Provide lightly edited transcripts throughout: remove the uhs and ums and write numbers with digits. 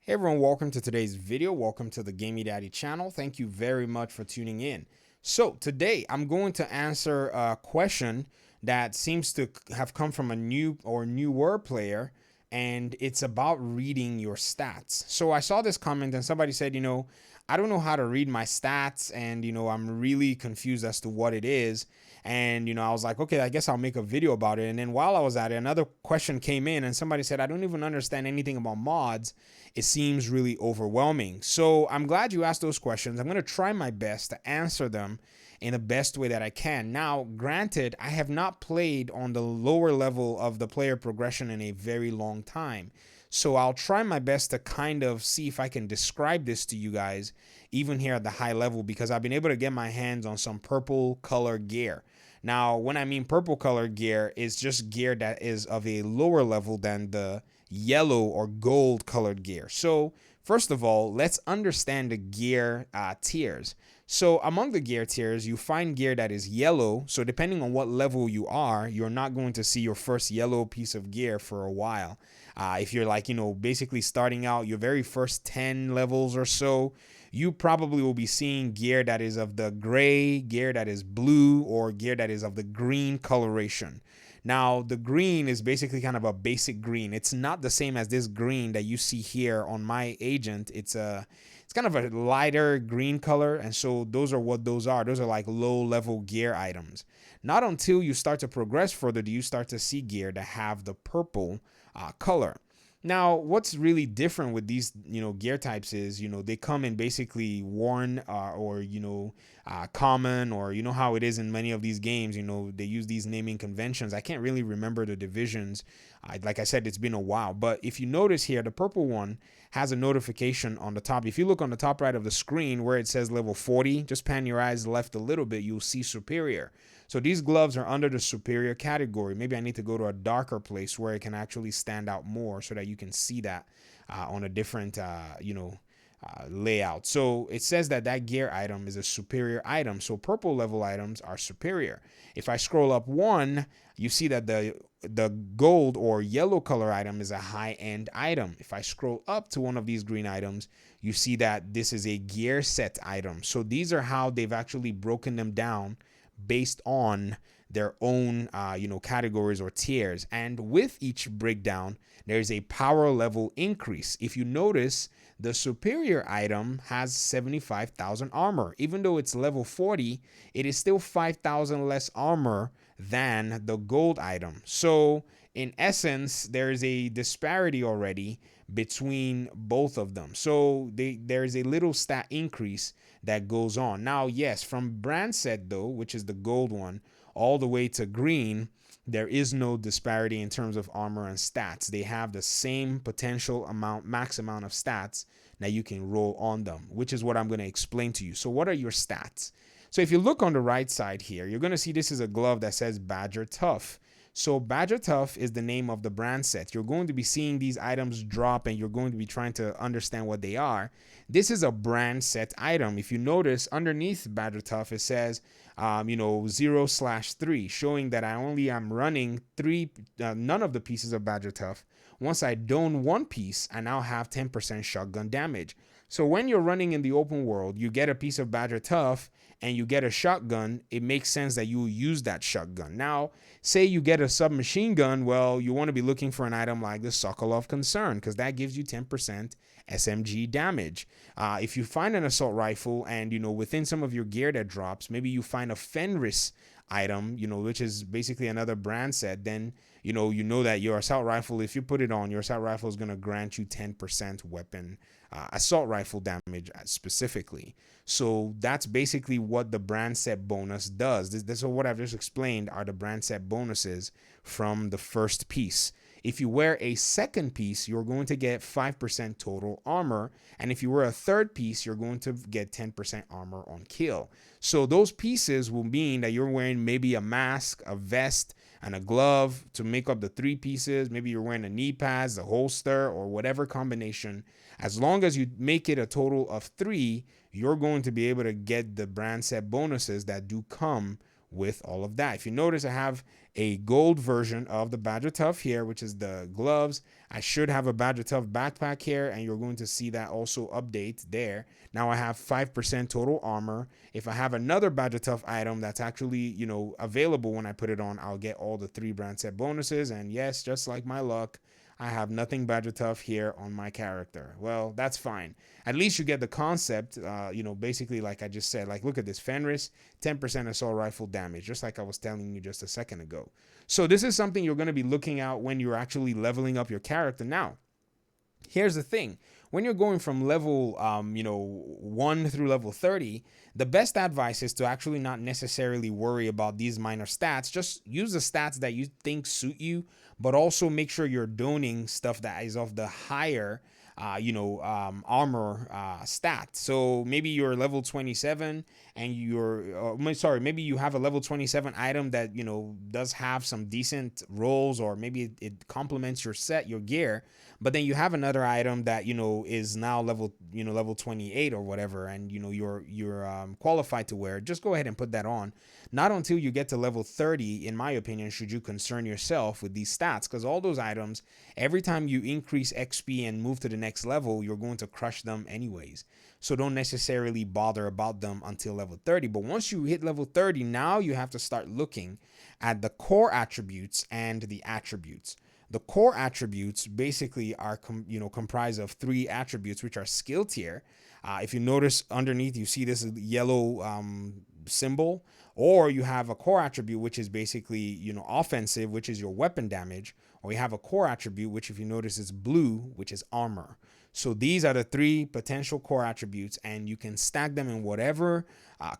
Hey everyone, welcome to today's video. Welcome to the Gamey Daddy channel. Thank you very much for tuning in. So today I'm going to answer a question that seems to have come from a new or newer player, and it's about reading your stats. So I saw this comment and somebody said, I don't know how to read my stats, and I'm really confused as to what it is. And I was like, okay, I guess I'll make a video about it. And then while I was at it, another question came in and somebody said, I don't even understand anything about mods. It seems really overwhelming. So I'm glad you asked those questions. I'm going to try my best to answer them in the best way that I can. Now, granted, I have not played on the lower level of the player progression in a very long time. So I'll try my best to kind of see if I can describe this to you guys, even here at the high level, because I've been able to get my hands on some purple color gear. Now, when I mean purple color gear, it's just gear that is of a lower level than the yellow or gold colored gear. So first of all, let's understand the gear tiers. So among the gear tiers, you find gear that is yellow. So depending on what level you are, you're not going to see your first yellow piece of gear for a while. If you're like, basically starting out your very first 10 levels or so, you probably will be seeing gear that is of the gray, gear that is blue, or gear that is of the green coloration. Now, the green is basically kind of a basic green. It's not the same as this green that you see here on my agent. It's kind of a lighter green color, and so those are what those are. Those are like low level gear items. Not until you start to progress further do you start to see gear that have the purple color. Now, what's really different with these, gear types is, they come in basically worn or, common, or how it is in many of these games. They use these naming conventions. I can't really remember the divisions. Like I said, it's been a while. But if you notice here, the purple one has a notification on the top. If you look on the top right of the screen where it says level 40, just pan your eyes left a little bit, you'll see superior. So these gloves are under the superior category. Maybe I need to go to a darker place where it can actually stand out more so that you can see that on a different, layout. So it says that gear item is a superior item. So purple level items are superior. If I scroll up one, you see that the gold or yellow color item is a high-end item. If I scroll up to one of these green items, you see that this is a gear set item. So these are how they've actually broken them down based on their own categories or tiers. And with each breakdown, there's a power level increase. If you notice, the superior item has 75,000 armor. Even though it's level 40, it is still 5,000 less armor than the gold item. So in essence, there's a disparity already between both of them. So there's a little stat increase that goes on. Now, yes, from brand set though, which is the gold one, all the way to green, there is no disparity in terms of armor and stats. They have the same potential amount, max amount of stats that you can roll on them, which is what I'm going to explain to you. So what are your stats? So if you look on the right side here, you're going to see this is a glove that says Badger Tough. So Badger Tough is the name of the brand set. You're going to be seeing these items drop and you're going to be trying to understand what they are. This is a brand set item. If you notice underneath Badger Tough, it says, 0/3, showing that I only am running none of the pieces of Badger Tough. Once I don one piece, I now have 10% shotgun damage. So when you're running in the open world, you get a piece of Badger Tough and you get a shotgun, it makes sense that you will use that shotgun. Now, say you get a submachine gun, well, you want to be looking for an item like the Sokolov Concern, because that gives you 10% SMG damage. If you find an assault rifle and, within some of your gear that drops, maybe you find a Fenris item, which is basically another brand set, then you know that your assault rifle, if you put it on, your assault rifle is going to grant you 10% weapon assault rifle damage specifically. So that's basically what the brand set bonus does. This is what I've just explained are the brand set bonuses from the first piece. If you wear a second piece, you're going to get 5% total armor. And if you wear a third piece, you're going to get 10% armor on kill. So those pieces will mean that you're wearing maybe a mask, a vest, and a glove to make up the three pieces. Maybe you're wearing a knee pads, a holster, or whatever combination. As long as you make it a total of 3, you're going to be able to get the brand set bonuses that do come with all of that. If you notice, I have a gold version of the Badger Tough here, which is the gloves. I should have a Badger Tough backpack here, and you're going to see that also update there. Now I have 5% total armor. If I have another Badger Tough item that's actually, available when I put it on, I'll get all the 3 brand set bonuses. And yes, just like my luck, I have nothing Badger Tough here on my character. Well, that's fine. At least you get the concept, basically like I just said, like look at this Fenris, 10% assault rifle damage, just like I was telling you just a second ago. So this is something you're going to be looking out when you're actually leveling up your character. Now, here's the thing. When you're going from level 1 through level 30, the best advice is to actually not necessarily worry about these minor stats. Just use the stats that you think suit you, but also make sure you're doning stuff that is of the higher armor stat. So maybe you're level 27 and maybe you have a level 27 item that, does have some decent rolls, or maybe it complements your set, your gear, but then you have another item that, is now level 28 or whatever, and, you're qualified to wear it. Just go ahead and put that on. Not until you get to level 30, in my opinion, should you concern yourself with these stats, because all those items, every time you increase XP and move to the next level, you're going to crush them anyways. So don't necessarily bother about them until level 30. But once you hit level 30, now you have to start looking at the core attributes and the attributes. The core attributes basically are comprised of 3 attributes, which are skill tier. If you notice underneath, you see this yellow symbol, or you have a core attribute, which is basically, offensive, which is your weapon damage, or you have a core attribute, which if you notice is blue, which is armor. So these are the 3 potential core attributes, and you can stack them in whatever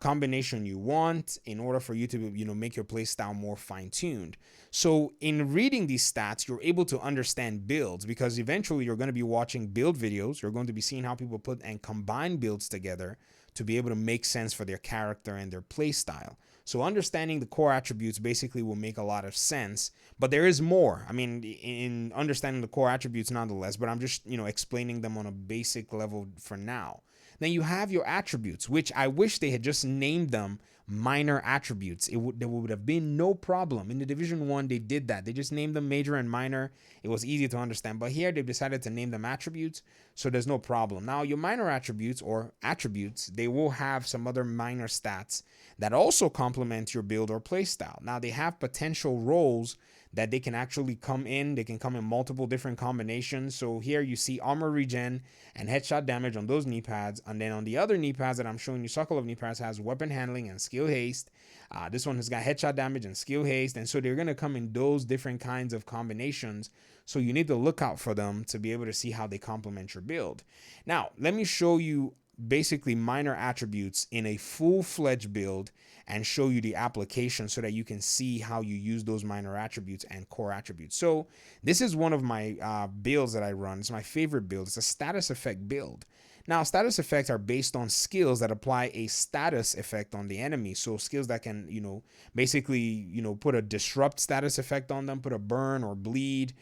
combination you want in order for you to, make your playstyle more fine-tuned. So in reading these stats, you're able to understand builds, because eventually you're going to be watching build videos. You're going to be seeing how people put and combine builds together to be able to make sense for their character and their playstyle. So understanding the core attributes basically will make a lot of sense, but there is more. I mean, in understanding the core attributes nonetheless, but I'm just, explaining them on a basic level for now. Then you have your attributes, which I wish they had just named them minor attributes. There would have been no problem. In the Division 1, they did that. They just named them major and minor. It was easy to understand. But here they've decided to name them attributes, so there's no problem. Now, your minor attributes or attributes, they will have some other minor stats that also complement your build or playstyle. Now, they have potential roles that they can actually come in. They can come in multiple different combinations. So here you see armor regen and headshot damage on those knee pads. And then on the other knee pads that I'm showing you, Sokolov knee pads has weapon handling and skill haste. This one has got headshot damage and skill haste. And so they're going to come in those different kinds of combinations. So you need to look out for them to be able to see how they complement your build. Now, let me show you basically minor attributes in a full-fledged build and show you the application so that you can see how you use those minor attributes and core attributes. So this is one of my builds that I run. It's my favorite build. It's a status effect build. Now, status effects are based on skills that apply a status effect on the enemy. So skills that can, basically, put a disrupt status effect on them, put a burn or bleed,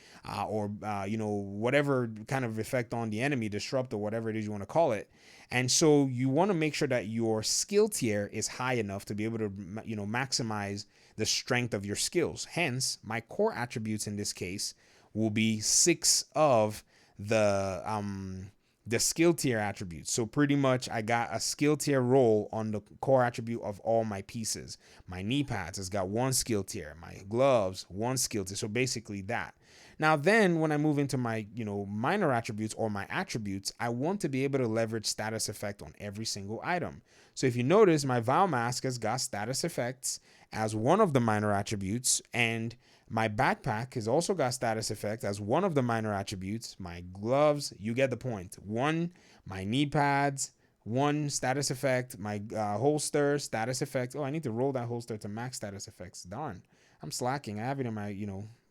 or whatever kind of effect on the enemy, disrupt or whatever it is you want to call it. And so you want to make sure that your skill tier is high enough to be able to, maximize the strength of your skills. Hence, my core attributes in this case will be 6 of the skill tier attributes. So pretty much I got a skill tier roll on the core attribute of all my pieces. My knee pads has got 1 skill tier. My gloves, 1 skill tier. So basically that. Now then, when I move into my, minor attributes or my attributes, I want to be able to leverage status effect on every single item. So if you notice, my Vile Mask has got status effects as one of the minor attributes, and my backpack has also got status effect as one of the minor attributes. My gloves, you get the point. 1, my knee pads, 1 status effect. My holster, status effect. Oh, I need to roll that holster to max status effects. Darn, I'm slacking. I have it in my,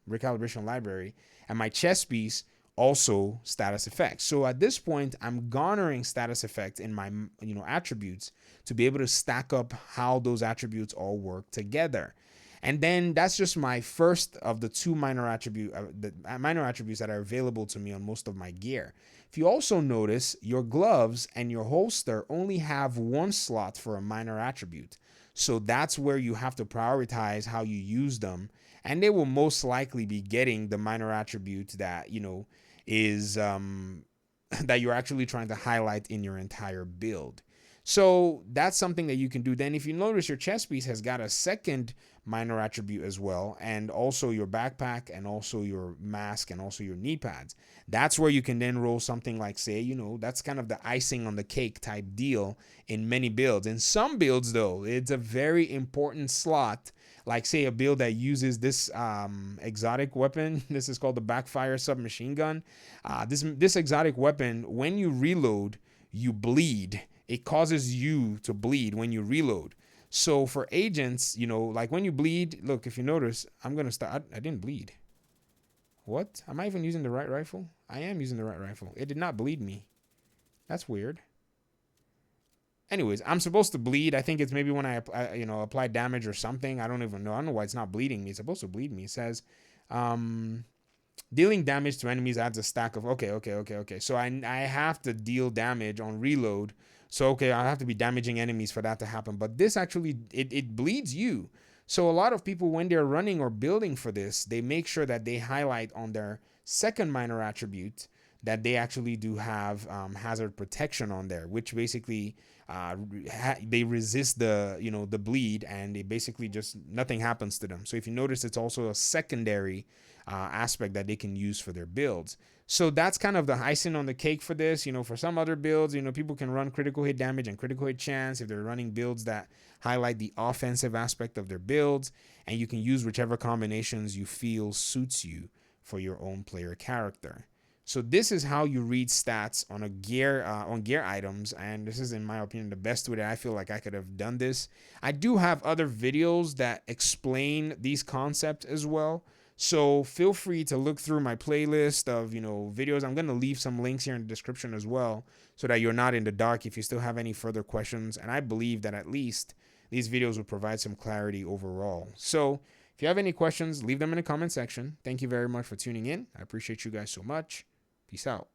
recalibration library. And my chest piece, also status effects. So at this point, I'm garnering status effect in my, attributes to be able to stack up how those attributes all work together. And then that's just my first of the 2 minor attributes that are available to me on most of my gear. If you also notice, your gloves and your holster only have 1 slot for a minor attribute. So that's where you have to prioritize how you use them, and they will most likely be getting the minor attribute that is that you're actually trying to highlight in your entire build. So that's something that you can do. Then if you notice, your chest piece has got a second minor attribute as well, and also your backpack, and also your mask, and also your knee pads. That's where you can then roll something like, say, that's kind of the icing on the cake type deal in many builds. In some builds, though, it's a very important slot, like say a build that uses this exotic weapon. This is called the backfire submachine gun. This exotic weapon, when you reload, you bleed. It causes you to bleed when you reload. So for agents, like when you bleed, look, if you notice, I'm going to start. I didn't bleed. What? Am I even using the right rifle? I am using the right rifle. It did not bleed me. That's weird. Anyways, I'm supposed to bleed. I think it's maybe when I apply damage or something. I don't even know. I don't know why it's not bleeding me. It's supposed to bleed me. It says, dealing damage to enemies adds a stack of. Okay. So I have to deal damage on reload. So okay, I have to be damaging enemies for that to happen. But this actually it bleeds you. So a lot of people, when they're running or building for this, they make sure that they highlight on their second minor attribute that they actually do have hazard protection on there, which basically they resist the bleed, and they basically just nothing happens to them. So if you notice, it's also a secondary aspect that they can use for their builds. So that's kind of the icing on the cake for this. For some other builds, people can run critical hit damage and critical hit chance if they're running builds that highlight the offensive aspect of their builds, and you can use whichever combinations you feel suits you for your own player character. So this is how you read stats on a gear items, and this is, in my opinion, the best way that I feel like I could have done this. I do have other videos that explain these concepts as well, so feel free to look through my playlist of videos. I'm going to leave some links here in the description as well, so that you're not in the dark if you still have any further questions, and I believe that at least these videos will provide some clarity overall. So if you have any questions, leave them in the comment section. Thank you very much for tuning in. I appreciate you guys so much. Peace out.